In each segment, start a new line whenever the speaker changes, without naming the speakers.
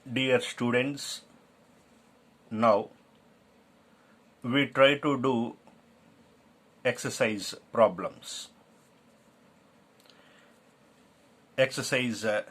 Dear students, now we try to do exercise problems. Exercise A.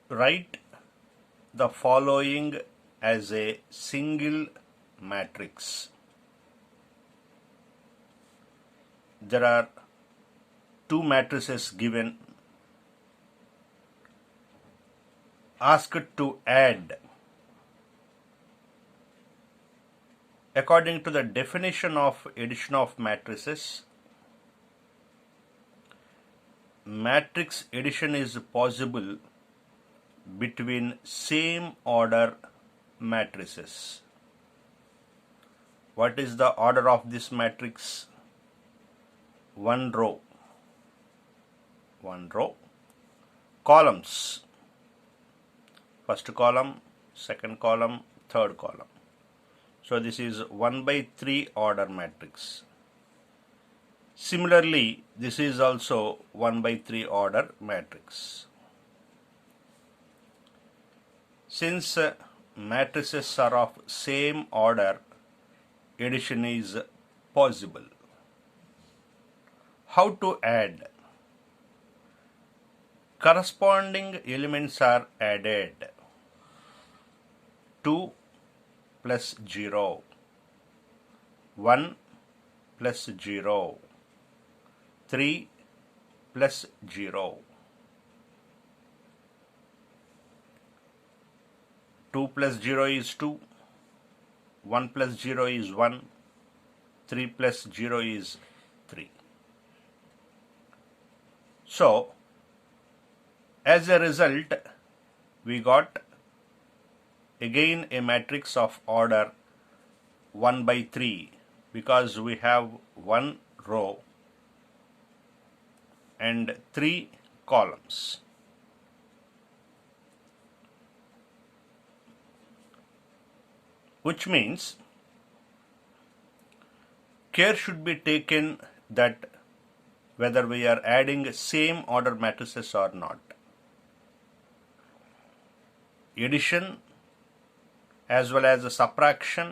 Write the following as a single matrix. There are two matrices given. Asked to add. According to the definition of addition of matrices, matrix addition is possible between same order matrices. What is the order of this matrix? One row. Columns. First column, second column, third column. So this is 1/3 order matrix. Similarly, this is also 1/3 order matrix. Since matrices are of same order, addition is possible. How to add? Corresponding elements are added. 2 plus 0, 1 plus 0, 3 plus 0, 2 plus 0 is 2, 1 plus 0 is 1, 3 plus 0 is 3. So, as a result, we got again a matrix of order 1/3 because we have one row and 3 columns. Which means care should be taken that whether we are adding same order matrices or not. Addition as well as subtraction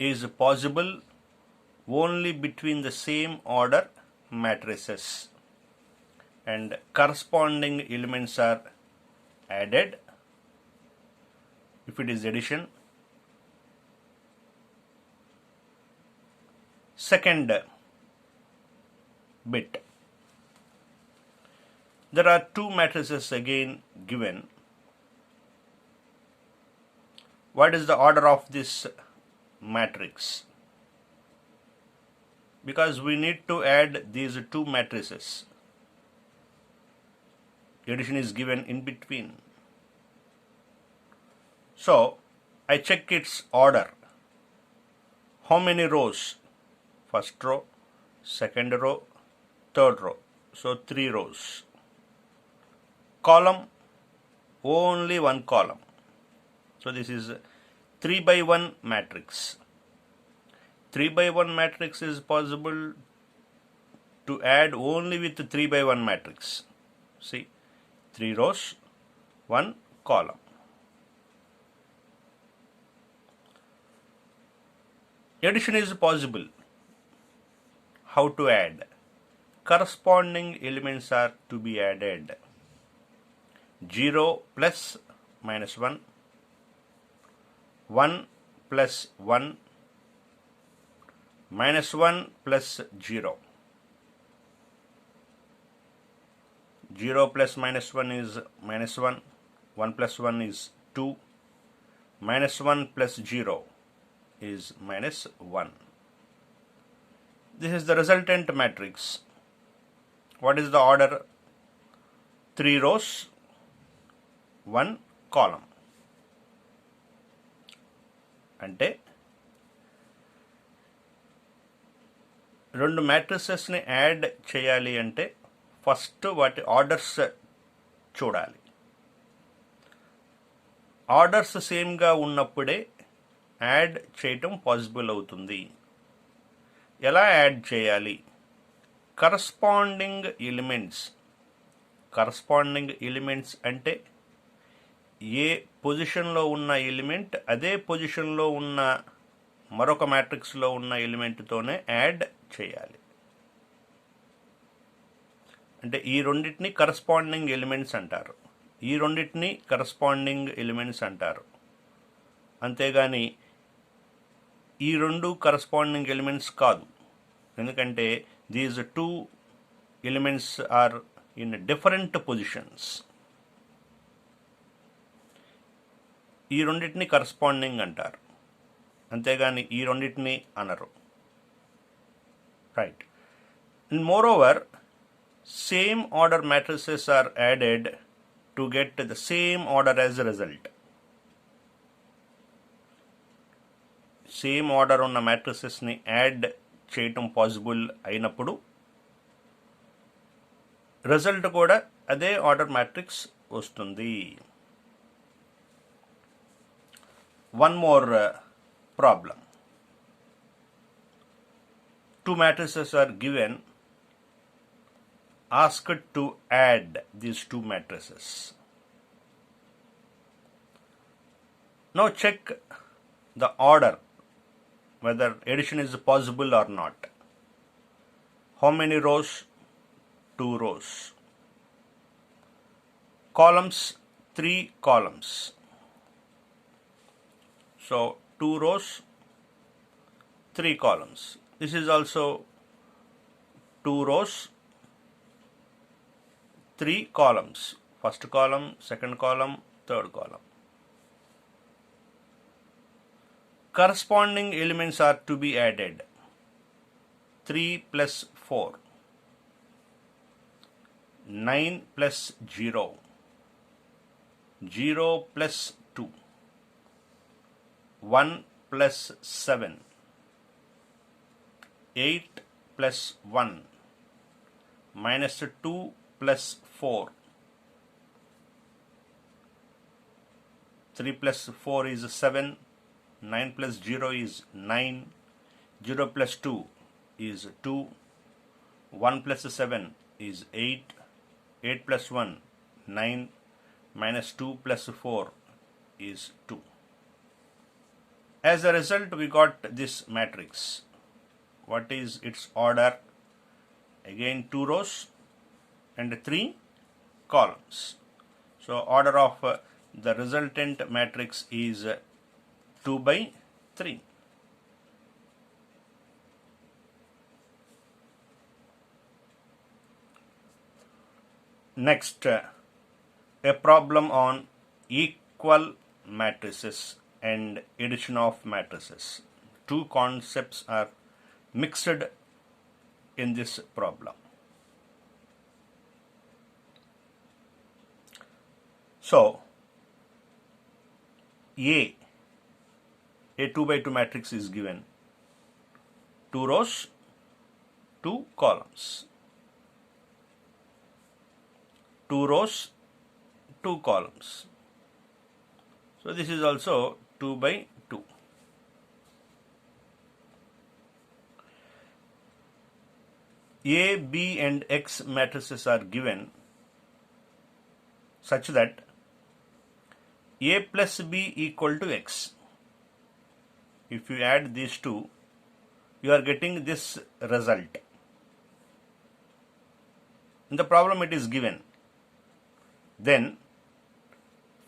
is possible only between the same order matrices, and corresponding elements are added if it is addition. Second bit. There are two matrices again given. What is the order of this matrix? Because we need to add these two matrices. Addition is given in between. So, I check its order. How many rows? First row, second row, third row. So, 3 rows. Column, only one column. So this is 3/1 matrix. 3/1 matrix is possible to add only with 3/1 matrix. See, 3 rows, 1 column. Addition is possible. How to add? Corresponding elements are to be added. 0 plus -1. 1 plus 1, -1 plus 0. 0 plus -1 is -1, 1 plus 1 is 2, -1 plus 0 is -1. This is the resultant matrix. What is the order? 3 rows, 1 column. అంటే రెండు మ్యాట్రిసెస్ని add చేయాలి అంటే first వాటి orders చూడాలి. Orders సేమ్గా ఉన్నప్పుడే add చేయటం possible అవుతుంది. ఎలా యాడ్ చేయాలి? కరస్పాండింగ్ ఎలిమెంట్స్ అంటే ఏ పొజిషన్లో ఉన్న ఎలిమెంట్ అదే పొజిషన్లో ఉన్న మరొక మ్యాట్రిక్స్లో ఉన్న ఎలిమెంట్తోనే యాడ్ చేయాలి. అంటే ఈ రెండింటిని కరస్పాండింగ్ ఎలిమెంట్స్ అంటారు. అంతేగాని ఈ రెండు కరస్పాండింగ్ ఎలిమెంట్స్ కాదు. ఎందుకంటే these two elements are in different positions. ఈ రెండింటిని కరస్పాండింగ్ అంటారు, అంతేగాని ఈ రెండింటిని అనరు. Right. And moreover, same order matrices are added to get the same order as a result. Same order ఉన్న మ్యాట్రిసెస్ని యాడ్ చేయటం పాసిబుల్ అయినప్పుడు రిజల్ట్ కూడా అదే ఆర్డర్ మ్యాట్రిక్స్ వస్తుంది. One more problem. Two matrices are given, asked to add these two matrices. Now check the order, whether addition is possible or not. How many rows? 2 rows. Columns, 3 columns. So 2 rows, 3 columns. This is also 2 rows, 3 columns. First column, second column, third column. Corresponding elements are to be added. 3 plus 4, 9 plus 0, 0 plus 2, 1 plus 7, 8 plus 1, minus 2 plus 4, 3 plus 4 is 7, 9 plus 0 is 9, 0 plus 2 is 2, 1 plus 7 is 8, 8 plus 1, 9, minus 2 plus 4 is 2. As a result, we got this matrix. What is its order? Again 2 rows and 3 columns. So order of the resultant matrix is 2 by 3. Next, a problem on equal matrices and addition of matrices. Two concepts are mixed in this problem. So, a 2 by 2 matrix is given. 2 rows, 2 columns. 2 rows, 2 columns. So this is also 2 by 2. A, B and X matrices are given such that A plus B equal to X. If you add these two, you are getting this result. In the problem it is given. Then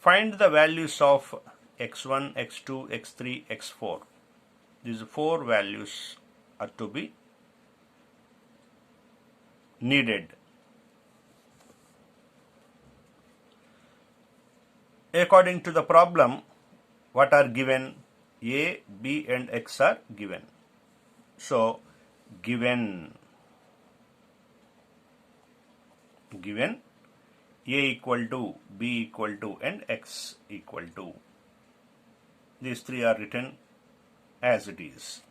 find the values of x1, x2, x3, x4. These 4 values are to be needed. According to the problem, what are given? A, B and X are given. So given A equal to, B equal to and X equal to. These 3 are written as it is.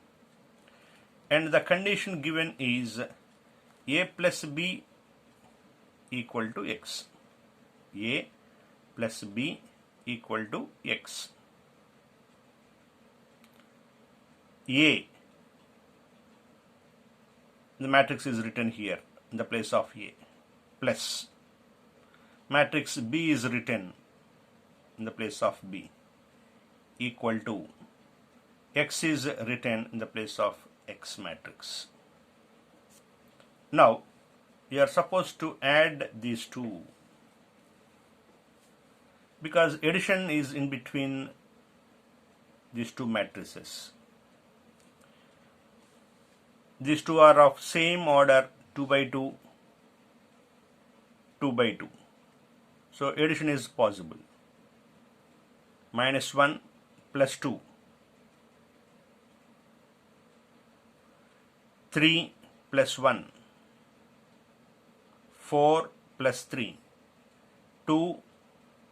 And the condition given is A plus B equal to X. A plus B equal to X. A the matrix is written here in the place of A, plus matrix B is written in the place of B, equal to X is written in the place of X matrix. Now you are supposed to add these two, because addition is in between these two matrices. These two are of same order, 2 by 2, 2 by 2. So addition is possible. Minus 1 plus 2, 3 plus 1, 4 plus 3, 2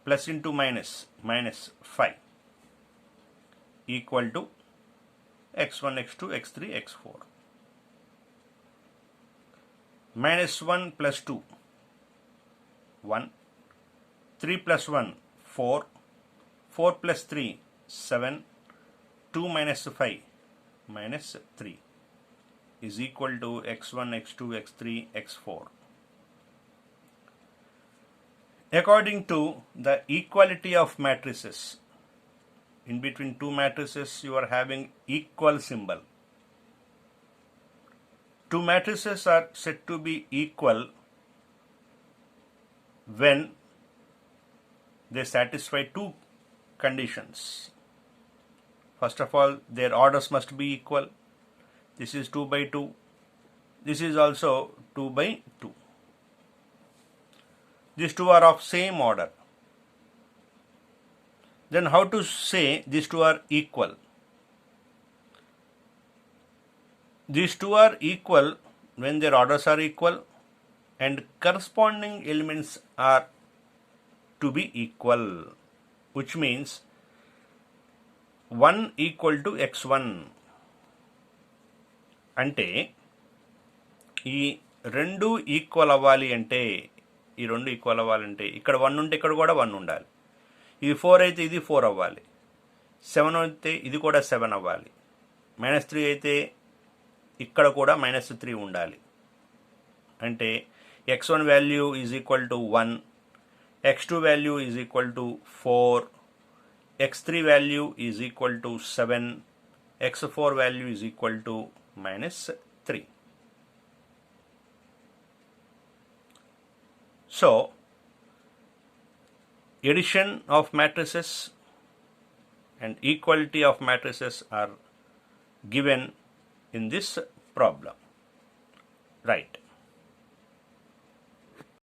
plus into minus, minus 5, equal to x1, x2, x3, x4. Minus 1 plus 2, 1, 3 plus 1, 4, 4 plus 3, 7, 2 minus 5, minus 3 is equal to x1, x2, x3, x4. According to the equality of matrices, in between two matrices you are having equal symbol. Two matrices are said to be equal when they satisfy two conditions. First of all, their orders must be equal. This is 2 by 2. This is also 2 by 2. These two are of same order. Then how to say these two are equal? These two are equal when their orders are equal and corresponding elements are to be equal, which means 1 equal to x1. అంటే ఈ రెండు equal అవ్వాలి అంటే ఇక్కడ 1 ఉంటే ఇక్కడ కూడా 1 ఉండాలి. ఇది 4 అయితే ఇది 4 అవ్వాలి. 7 అయితే ఇది కూడా 7 అవ్వాలి. -3 అయితే ఇక్కడ కూడా -3 ఉండాలి. అంటే x1 value is equal to 1, x2 value is equal to 4, x3 value is equal to 7, x4 value is equal to -3. So, addition of matrices and equality of matrices are given in this problem. Right.